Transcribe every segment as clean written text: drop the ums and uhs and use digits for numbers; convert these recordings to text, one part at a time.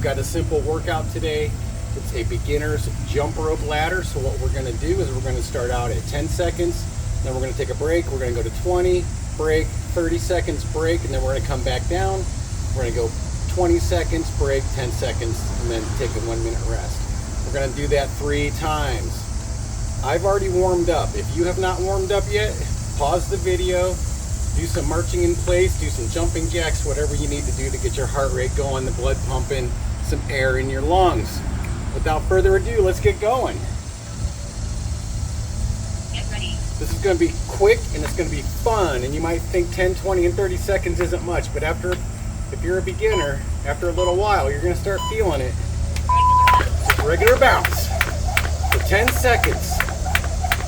got a simple workout today. It's a beginner's jump rope ladder. So what we're gonna do is we're gonna start out at 10 seconds, then we're gonna take a break. We're gonna go to 20, break, 30 seconds, break, and then we're gonna come back down. We're gonna go 20 seconds, break, 10 seconds, and then take a 1 minute rest. We're gonna do that 3 times. I've already warmed up. If you have not warmed up yet, pause the video, do some marching in place, do some jumping jacks, whatever you need to do to get your heart rate going, the blood pumping, some air in your lungs. Without further ado, let's get going. Get ready. This is going to be quick and it's going to be fun, and you might think 10, 20, and 30 seconds isn't much, but if you're a beginner, after a little while, you're going to start feeling it. Just regular bounce for 10 seconds.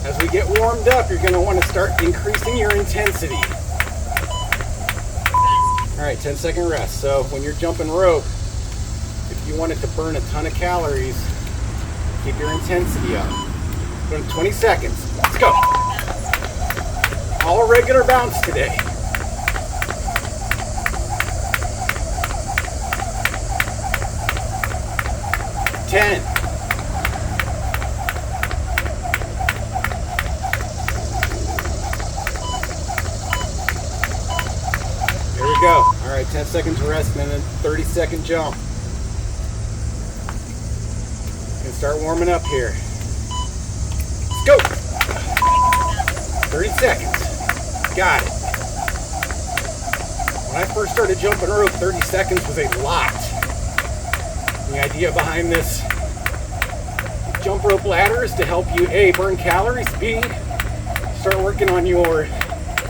As we get warmed up, you're going to want to start increasing your intensity. All right, 10-second rest. So when you're jumping rope, if you want it to burn a ton of calories, keep your intensity up. Go to 20 seconds. Let's go. All regular bounce today. 10. There we go. All right, 10 seconds rest and then a 30-second jump. And start warming up here. Let's go. 30 seconds. Got it. When I first started jumping rope, 30 seconds was a lot. The idea behind this jump rope ladder is to help you A, burn calories, B, start working on your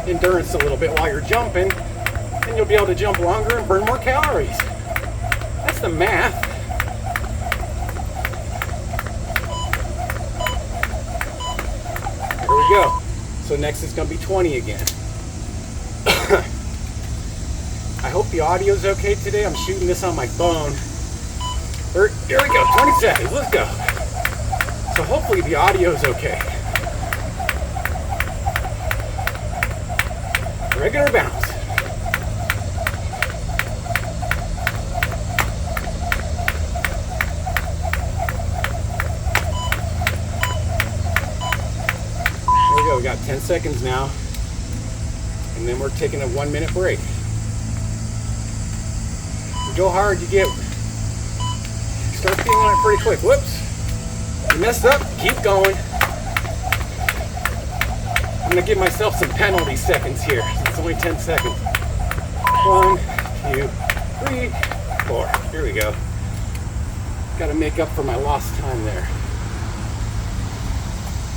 endurance a little bit while you're jumping, and you'll be able to jump longer and burn more calories. That's the math. There we go. So next it's going to be 20 again. I hope the audio's okay today. I'm shooting this on my phone. Here we go, 20 seconds, let's go. So hopefully the audio's okay. Regular bounce. There we go, we got 10 seconds now. And then we're taking a 1 minute break. You go hard, you get... Start feeling it pretty quick. Whoops. You messed up. Keep going. I'm going to give myself some penalty seconds here. It's only 10 seconds. 1, 2, 3, 4. Here we go. Got to make up for my lost time there.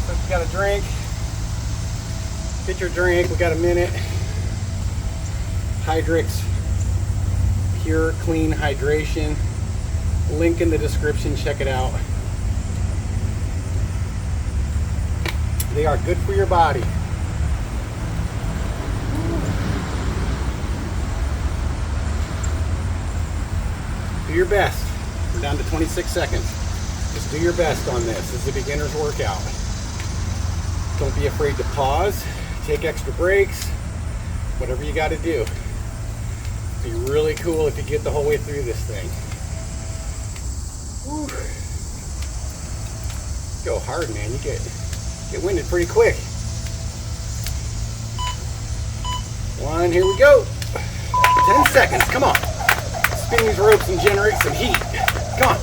So if you got a drink, get your drink. We got a minute. Hydrix. Pure, clean hydration. Link in the description, check it out. They are good for your body. Do your best. We're down to 26 seconds. Just do your best on this. This is a beginner's workout. Don't be afraid to pause, take extra breaks, whatever you got to do. It'd be really cool if you get the whole way through this thing. Whew. Go hard, man. You get winded pretty quick. 1, here we go. 10 seconds, come on. Spin these ropes and generate some heat. Come on.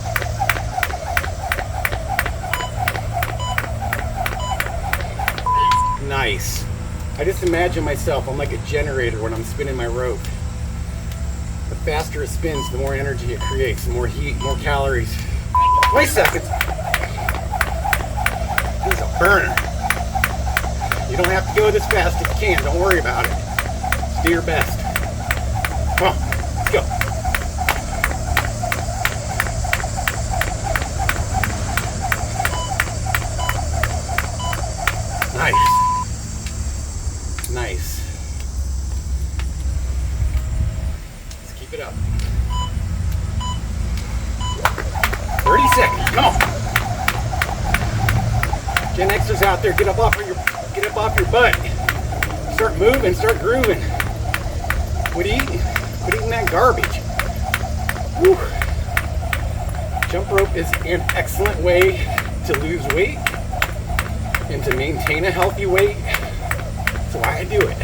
Nice. I just imagine myself, I'm like a generator when I'm spinning my rope. The faster it spins, the more energy it creates, the more heat, more calories. 20 seconds. This is a burner. You don't have to go this fast if you can. Don't worry about it. Just do your best. Come on, let's go. Nice. Nice. Let's keep it up. 30 seconds. Come on. Gen Xers out there, get up off your butt. Start moving, start grooving. Quit eating that garbage. Whew. Jump rope is an excellent way to lose weight and to maintain a healthy weight. That's why I do it.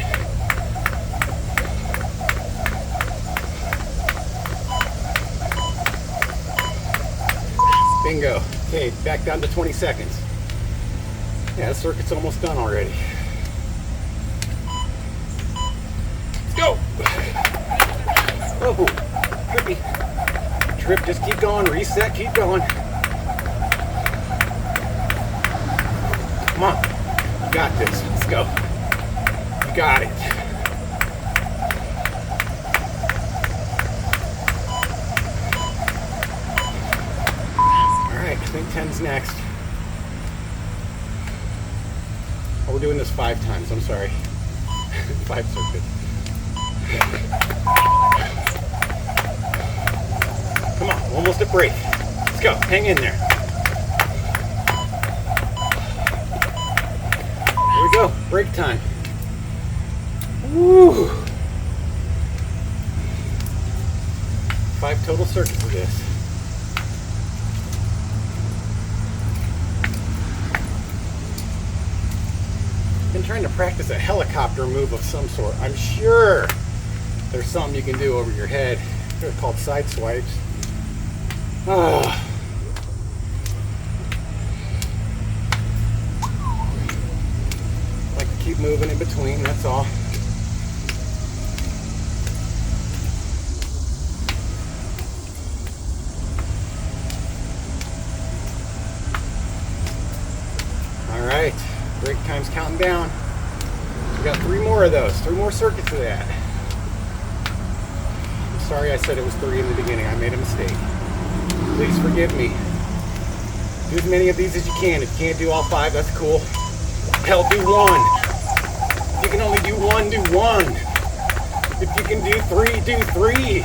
Bingo. Okay, back down to 20 seconds. Yeah, the circuit's almost done already. Let's go. Oh, trippy. Trip, just keep going. Reset, keep going. Come on. You got this. Let's go. You got it. Alright, I think 10's next. Oh, we're doing this 5 times. I'm sorry. 5 circuits. Come on, almost a break. Let's go. Hang in there. Here we go. Break time. Woo! 5 total circuits of this. Been trying to practice a helicopter move of some sort. I'm sure there's something you can do over your head. They're called side swipes. Oh. Like to keep moving in between, that's all. All right. Break time's counting down. We got 3 more of those, 3 more circuits of that. I'm sorry I said it was 3 in the beginning. I made a mistake. Please forgive me. Do as many of these as you can. If you can't do all 5, that's cool. Hell, do 1. If you can only do 1, do 1. If you can do 3, do 3.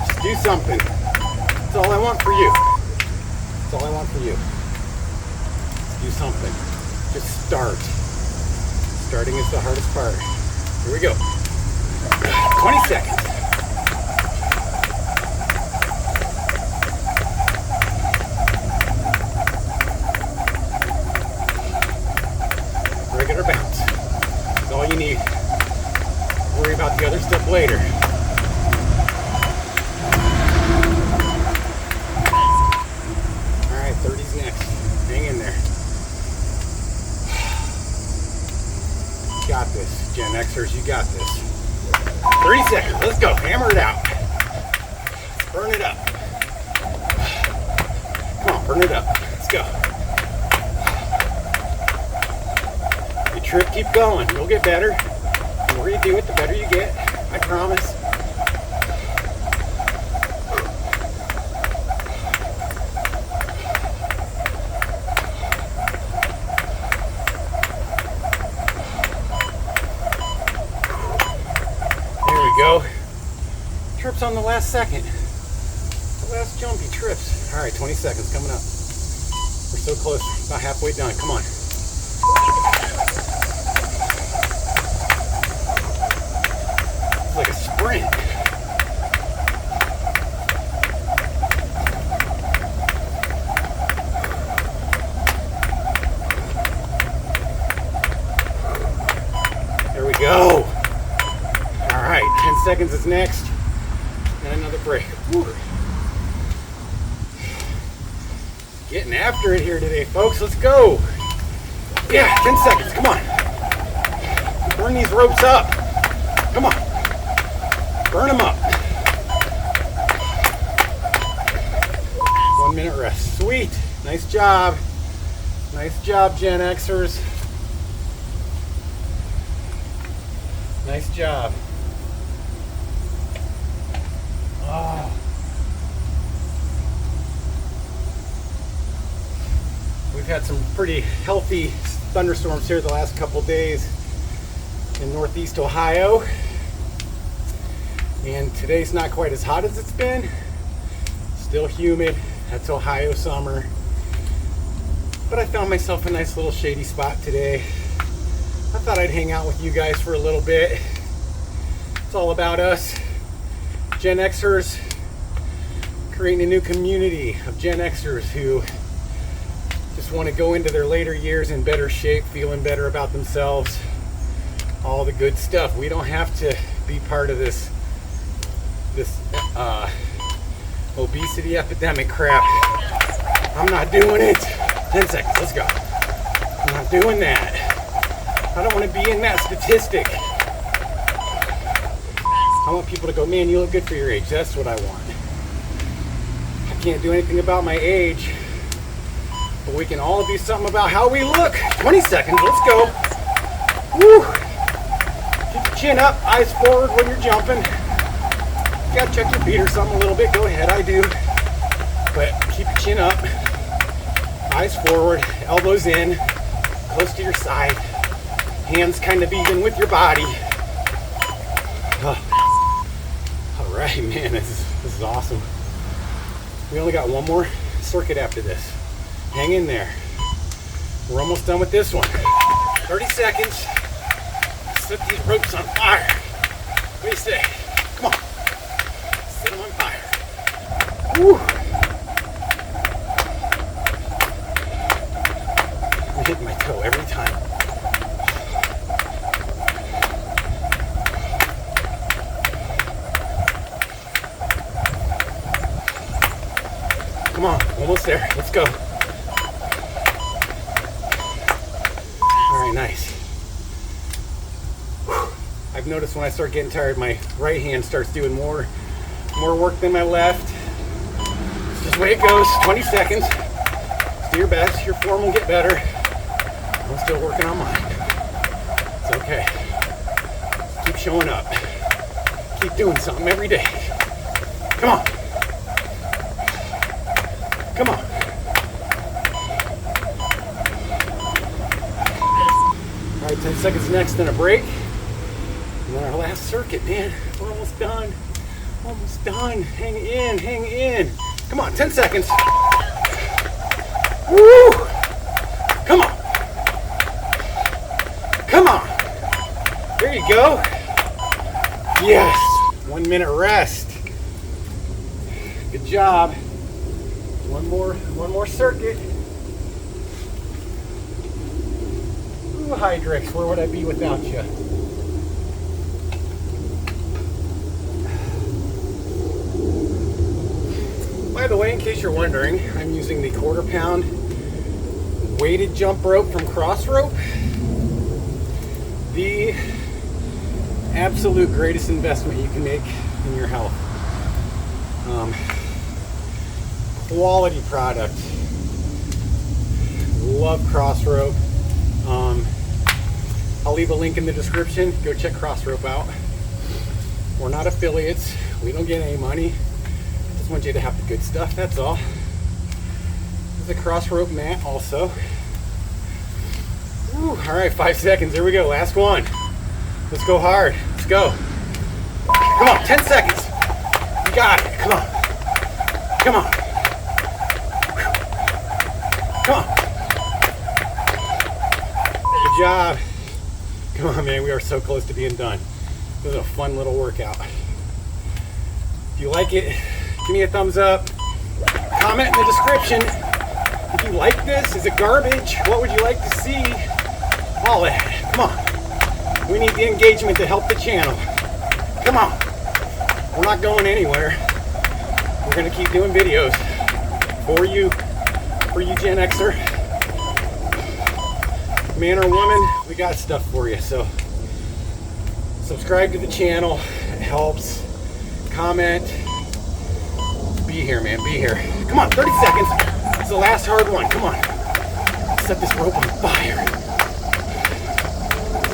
Just do something. That's all I want for you. That's all I want for you. Do something. Just start. Starting is the hardest part. Here we go. 20 seconds. Regular bounce. That's all you need. Worry about the other stuff later. All right, 30's next. Hang in there. Got this, Gen Xers, you got this. 30 seconds, let's go, hammer it out. Burn it up. Come on, burn it up, let's go. You trip, keep going, you'll get better. The more you do it, the better you get, I promise. Go. Trips on the last second. The last jump, he trips. All right, 20 seconds coming up. We're so close, about halfway done. Come on. It's like a sprint. There we go. 10 seconds is next, and another break. Whew. Getting after it here today, folks. Let's go. Yeah, 10 seconds. Come on. Burn these ropes up. Come on. Burn them up. 1 minute rest. Sweet. Nice job. Nice job, Gen Xers. Nice job. Oh. We've had some pretty healthy thunderstorms here the last couple days in northeast Ohio. And today's not quite as hot as it's been. Still humid. That's Ohio summer. But I found myself a nice little shady spot today. I thought I'd hang out with you guys for a little bit. It's all about us. Gen Xers creating a new community of Gen Xers who just want to go into their later years in better shape, feeling better about themselves, all the good stuff. We don't have to be part of this obesity epidemic crap. I'm not doing it. 10 seconds, let's go. I'm not doing that. I don't want to be in that statistic. I want people to go, man, you look good for your age. That's what I want. I can't do anything about my age, but we can all do something about how we look. 20 seconds, let's go. Woo. Keep your chin up, eyes forward when you're jumping. You gotta check your feet or something a little bit. Go ahead, I do. But keep your chin up, eyes forward, elbows in, close to your side, hands kind of even with your body. All right, man, this is awesome. We only got one more circuit after this. Hang in there. We're almost done with this one. 30 seconds. Set these ropes on fire. What do you say? Come on. Set them on fire. Woo. I'm hitting my toe every time. Come on, almost there. Let's go. All right, nice. Whew. I've noticed when I start getting tired, my right hand starts doing more work than my left. It's just the way it goes. 20 seconds. Just do your best. Your form will get better. I'm still working on mine. It's okay. Keep showing up. Keep doing something every day. Come on. Come on. All right, 10 seconds next, then a break. And then our last circuit, man. We're almost done. Almost done. Hang in, hang in. Come on, 10 seconds. Woo! Come on. Come on. There you go. Yes. 1 minute rest. Good job. One more circuit. Ooh, Hydrex, where would I be without you? By the way, in case you're wondering, I'm using the 1/4 pound weighted jump rope from Cross Rope. The absolute greatest investment you can make in your health. Quality product. Love Cross Rope. I'll leave a link in the description. Go check Cross Rope out. We're not affiliates. We don't get any money. Just want you to have the good stuff, that's all. There's a Cross Rope mat also. Woo, all right, 5 seconds. There we go. Last one. Let's go hard. Let's go. Come on, 10 seconds. You got it. Come on. Come on. Come on. Good job. Come on, man. We are so close to being done. This is a fun little workout. If you like it, give me a thumbs up. Comment in the description. If you like this, is it garbage? What would you like to see? All that. Come on. We need the engagement to help the channel. Come on. We're not going anywhere. We're going to keep doing videos for you Gen Xer. Man or woman, we got stuff for you. So subscribe to the channel. It helps. Comment. Be here, man. Be here. Come on, 30 seconds. It's the last hard one. Come on. Set this rope on fire.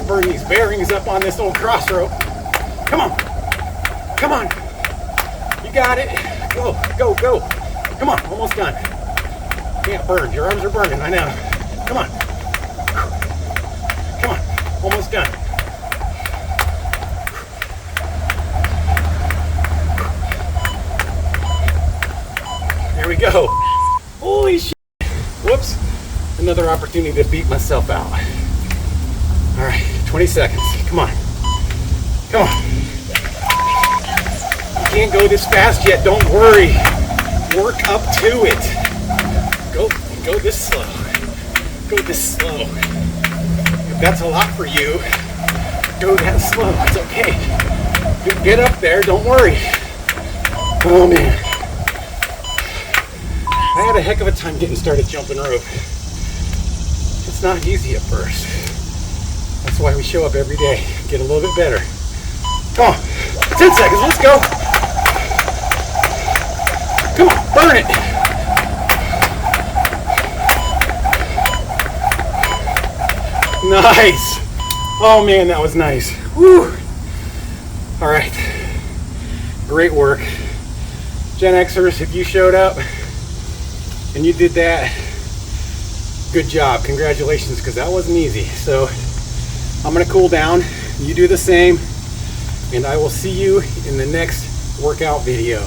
Burn these bearings up on this old cross rope. Come on. Come on. You got it. Go, go, go. Come on, almost done. Can't burn. Your arms are burning. I know. Come on. Come on. Almost done. There we go. Holy shit. Whoops. Another opportunity to beat myself out. All right, 20 seconds. Come on. Come on. You can't go this fast yet. Don't worry. Work up to it. Go this slow. Go this slow. If that's a lot for you, go that slow. It's okay. Get up there. Don't worry. Oh man. I had a heck of a time getting started jumping rope. It's not easy at first. That's why we show up every day. Get a little bit better. Come on. 10 seconds. Let's go. Come on. Burn it. Nice. Oh man, that was nice. Woo. All right. Great work. Gen Xers, if you showed up and you did that, good job. Congratulations, because that wasn't easy. So I'm going to cool down. You do the same, and I will see you in the next workout video.